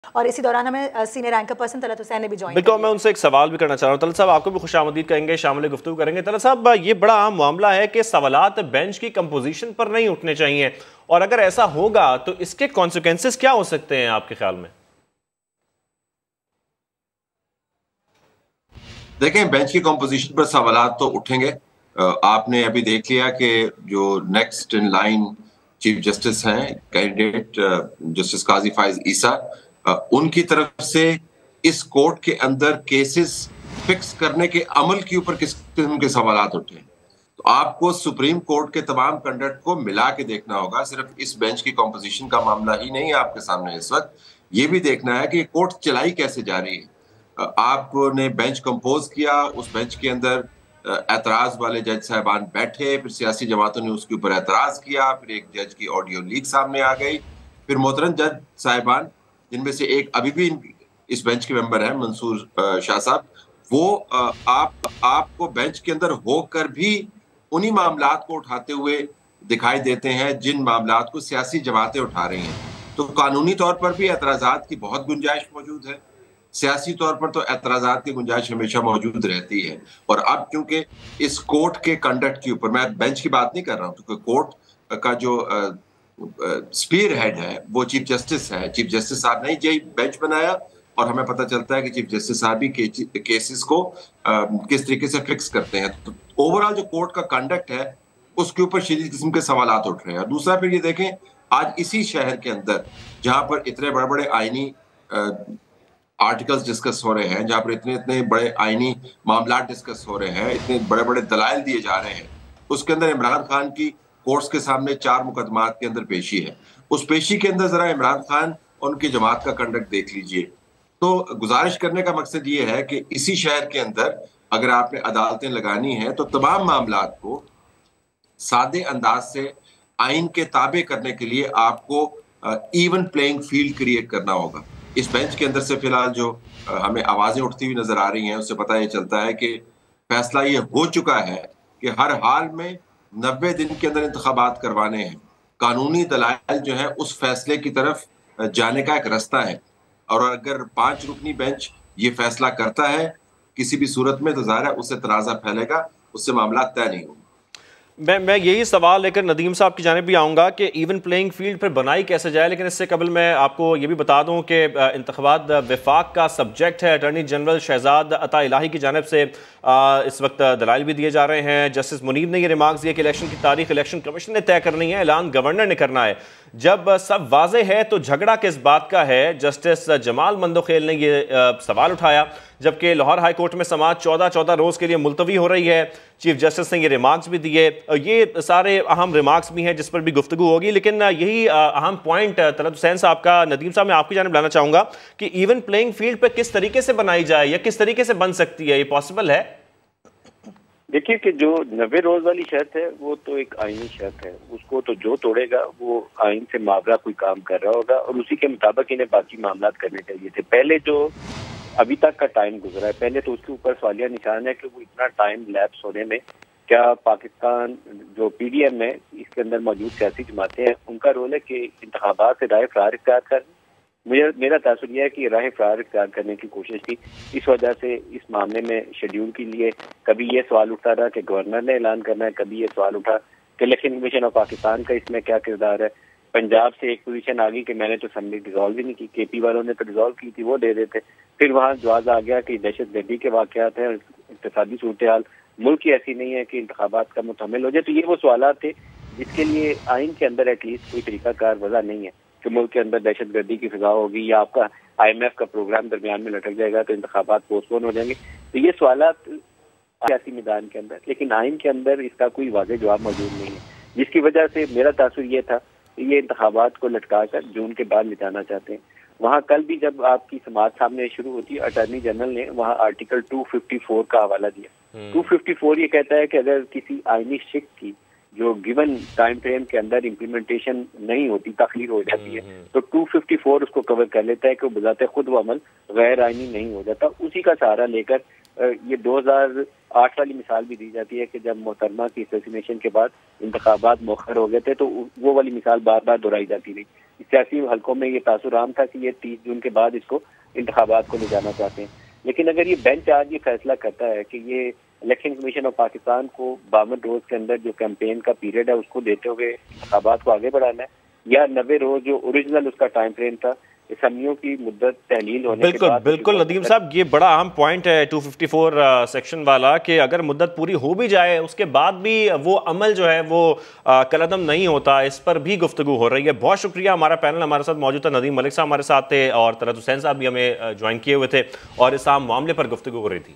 اور اسی دوران ہمیں سینئر اینکر پرسن طلعت حسین نے بھی جوائن بالکل، میں ان سے ایک سوال بھی کرنا چاہ رہا ہوں. طلعت صاحب آپ کو بھی خوش آمدید کہیں گے، شامل گفتگو کریں گے. طلعت صاحب یہ بڑا عام معاملہ ہے کہ سوالات بینچ کی کمپوزیشن پر نہیں اٹھنے چاہیے، اور اگر ایسا ہوگا تو اس کے کانسیکوینسز کیا ہو سکتے ہیں آپ کے خیال میں؟ دیکھیں، بینچ کی کمپوزیشن پر سوالات تو اٹھیں گے. آپ نے ابھی دیکھ لیا کہ جو next in line chief justice ہیں کینڈیڈیٹ جسٹس قاضی فائز عیسیٰ، ان کی طرف سے اس کورٹ کے اندر کیسز فکس کرنے کے عمل کے اوپر کس قسم کے سوالات اٹھے ہیں. تو آپ کو سپریم کورٹ کے تمام کنڈکٹ کو ملا کے دیکھنا ہوگا. صرف اس بینچ کی کمپوزیشن کا معاملہ ہی نہیں ہے آپ کے سامنے اس وقت، یہ بھی دیکھنا ہے کہ کورٹ چلائی کیسے جا رہی ہے. آپ نے بینچ کمپوز کیا، اس بینچ کے اندر اعتراض والے جج صاحبان بیٹھے، پھر سیاسی جماعتوں نے اس کے اوپر اعتراض کیا، پھر ایک جج کی آڈیو لیک سامنے آ گئی، پھر محترم جج صاحبان جن میں سے ایک ابھی بھی اس بینچ کے ممبر ہیں منصور شاہ صاحب، وہ آپ کو بینچ کے اندر ہو کر بھی انہی معاملات کو اٹھاتے ہوئے دکھائی دیتے ہیں جن معاملات کو سیاسی جماعتیں اٹھا رہی ہیں. تو قانونی طور پر بھی اعتراضات کی بہت گنجائش موجود ہے، سیاسی طور پر تو اعتراضات کی گنجائش ہمیشہ موجود رہتی ہے. اور اب کیونکہ اس کورٹ کے کنڈکٹ کے اوپر میں بینچ کی بات نہیں کر رہا ہوں، کیونکہ کورٹ کا جو اسپیر ہیڈ ہے وہ چیف جسٹس ہے. چیف جسٹس صاحب نے یہ بینچ بنایا، اور ہمیں پتہ چلتا ہے کہ چیف جسٹس صاحب بھی کیسز کو کس طریقے سے فکس کرتے ہیں. تو اوورآل جو کورٹ کا کنڈکٹ ہے اس کے اوپر شدید قسم کے سوالات اٹھ رہے ہیں. دوسرا پھر یہ دیکھیں، آج اسی شہر کے اندر جہاں پر اتنے بڑے بڑے آئینی آرٹیکلز ڈسکس ہو رہے ہیں، جہاں پر اتنے بڑے آئینی معاملات ڈسکس ہو رہے ہیں، اتنے بڑے بڑے دلائل دیے جا رہے ہیں، اس کے اندر عمران خان کی کورٹس کے سامنے 4 مقدمات کے اندر پیشی ہے. اس پیشی کے اندر ذرا عمران خان اور ان کی جماعت کا کنڈکٹ دیکھ لیجئے. تو گزارش کرنے کا مقصد یہ ہے کہ اسی شہر کے اندر اگر آپ نے عدالتیں لگانی ہیں تو تمام معاملات کو سادے انداز سے آئین کے تابع کرنے کے لیے آپ کو ایون پلینگ فیلڈ کریٹ کرنا ہوگا. اس بینچ کے اندر سے فی الحال جو ہمیں آوازیں اٹھتی ہوئی نظر آ رہی ہیں، اس سے پتہ یہ چلتا ہے کہ فیصلہ یہ ہو چکا ہے کہ ہر حال میں 90 دن کے اندر انتخابات کروانے ہیں. قانونی دلائل جو ہے اس فیصلے کی طرف جانے کا ایک رستہ ہے، اور اگر 5 رکنی بینچ یہ فیصلہ کرتا ہے کسی بھی صورت میں تو ظاہر ہے اس سے تنازع پھیلے گا، اس سے معاملات طے نہیں ہوں گے. میں یہی سوال لے کر ندیم صاحب کی جانب بھی آؤں گا کہ ایون پلینگ فیلڈ پر بنائی کیسے جائے، لیکن اس سے قبل میں آپ کو یہ بھی بتا دوں کہ انتخابات وفاق کا سبجیکٹ ہے. اٹارنی جنرل شہزاد عطا الہی کی جانب سے اس وقت دلائل بھی دیے جا رہے ہیں. جسٹس منیب نے یہ ریمارکس دیا کہ الیکشن کی تاریخ الیکشن کمیشن نے طے کرنی ہے، اعلان گورنر نے کرنا ہے. جب سب واضح ہے تو جھگڑا کس بات کا ہے؟ جسٹس جمال مندوخیل نے یہ سوال اٹھایا، جبکہ لاہور ہائی کورٹ میں سماعت 14 روز کے لیے ملتوی ہو رہی ہے. چیف جسٹس نے یہ ریمارکس بھی دیے. یہ سارے اہم ریمارکس بھی ہیں جس پر بھی گفتگو ہوگی، لیکن یہی اہم پوائنٹ طلعت حسین صاحب کا ندیم صاحب میں آپ کی جانب لانا چاہوں گا کہ ایون پلینگ فیلڈ پہ کس طریقے سے بنائی جائے یا کس طریقے سے بن سکتی ہے، یہ پاسبل ہے؟ دیکھیے کہ جو 90 روز والی شرط ہے وہ تو ایک آئینی شرط ہے، اس کو تو جو توڑے گا وہ آئین سے ماورا کوئی کام کر رہا ہوگا، اور اسی کے مطابق انہیں باقی معاملات کرنے چاہیے تھے. پہلے جو ابھی تک کا ٹائم گزرا ہے، پہلے تو اس کے اوپر سوالیہ نشان ہے کہ وہ اتنا ٹائم لیپس ہونے میں کیا پاکستان جو پی ڈی ایم ہے اس کے اندر موجود سیاسی جماعتیں ہیں ان کا رول ہے کہ انتخابات سے راہ فرار اختیار کریں. میرا تاثر یہ ہے کہ راہ فرار اختیار کرنے کی کوشش کی. اس وجہ سے اس معاملے میں شیڈیول کے لیے کبھی یہ سوال اٹھا رہا کہ گورنر نے اعلان کرنا ہے، کبھی یہ سوال اٹھا کہ الیکشن کمیشن آف پاکستان کا اس میں کیا کردار ہے. پنجاب سے ایک پوزیشن آ گئی کہ میں نے تو اسمبلی ڈیزالو ہی نہیں کی، کے پی والوں نے تو ڈیزالو کی تھی، وہ دے دیتے. پھر وہاں جواز آ گیا کہ دہشت گردی کے واقعات ہیں، اقتصادی صورتحال ملک کی ایسی نہیں ہے کہ انتخابات کا متحمل ہو جائے. تو یہ وہ سوالات تھے جس کے لیے آئین کے اندر ایٹ لیسٹ کوئی طریقہ کار وضع نہیں ہے کہ ملک کے اندر دہشت گردی کی فضا ہوگی یا آپ کا آئی ایم ایف کا پروگرام درمیان میں لٹک جائے گا تو انتخابات پوسٹ پون ہو جائیں گے. تو یہ سوالات سیاسی میدان کے اندر، لیکن آئین کے اندر اس کا کوئی واضح جواب موجود نہیں ہے، جس کی وجہ سے میرا تاثر یہ تھا کہ یہ انتخابات کو لٹکا کر جون کے بعد لٹانا چاہتے ہیں. وہاں کل بھی جب آپ کی سماعت سامنے شروع ہوتی ہے، اٹارنی جنرل نے وہاں آرٹیکل 254 کا حوالہ دیا. 254 یہ کہتا ہے کہ اگر کسی آئینی شک کی جو گیون ٹائم فریم کے اندر امپلیمنٹیشن نہیں ہوتی، تاخیر ہو جاتی ہے، تو 254 اس کو کور کر لیتا ہے کہ وہ بذات خود وہ عمل غیر آئینی نہیں ہو جاتا. اسی کا سہارا لے کر یہ 2008 والی مثال بھی دی جاتی ہے کہ جب محترمہ کی اسیسینیشن کے بعد انتخابات مؤخر ہو گئے تھے تو وہ والی مثال بار بار دہرائی جاتی رہی. سیاسی حلقوں میں یہ تاثر عام تھا کہ یہ 30 جون کے بعد اس کو انتخابات کو لے جانا چاہتے ہیں. لیکن اگر یہ بینچ آج یہ فیصلہ کرتا ہے کہ یہ الیکشن کمیشن آف پاکستان کو 52 روز کے اندر جو کیمپین کا پیریڈ ہے اس کو دیتے ہوئے انتخابات کو آگے بڑھانا ہے، یا 90 روز جو اوریجنل اس کا ٹائم فریم تھا اسمبلیوں کی مدت تحلیل ہونے کے بعد. بالکل ندیم صاحب، یہ بڑا اہم پوائنٹ ہے 254 سیکشن والا، کہ اگر مدت پوری ہو بھی جائے اس کے بعد بھی وہ عمل جو ہے وہ کالعدم نہیں ہوتا، اس پر بھی گفتگو ہو رہی ہے. بہت شکریہ. ہمارا پینل ہمارے ساتھ موجود تھا، ندیم ملک صاحب ہمارے ساتھ تھے اور طلعت حسین صاحب بھی ہمیں جوائن کیے ہوئے تھے اور اس اہم معاملے پر گفتگو ہو رہی تھی.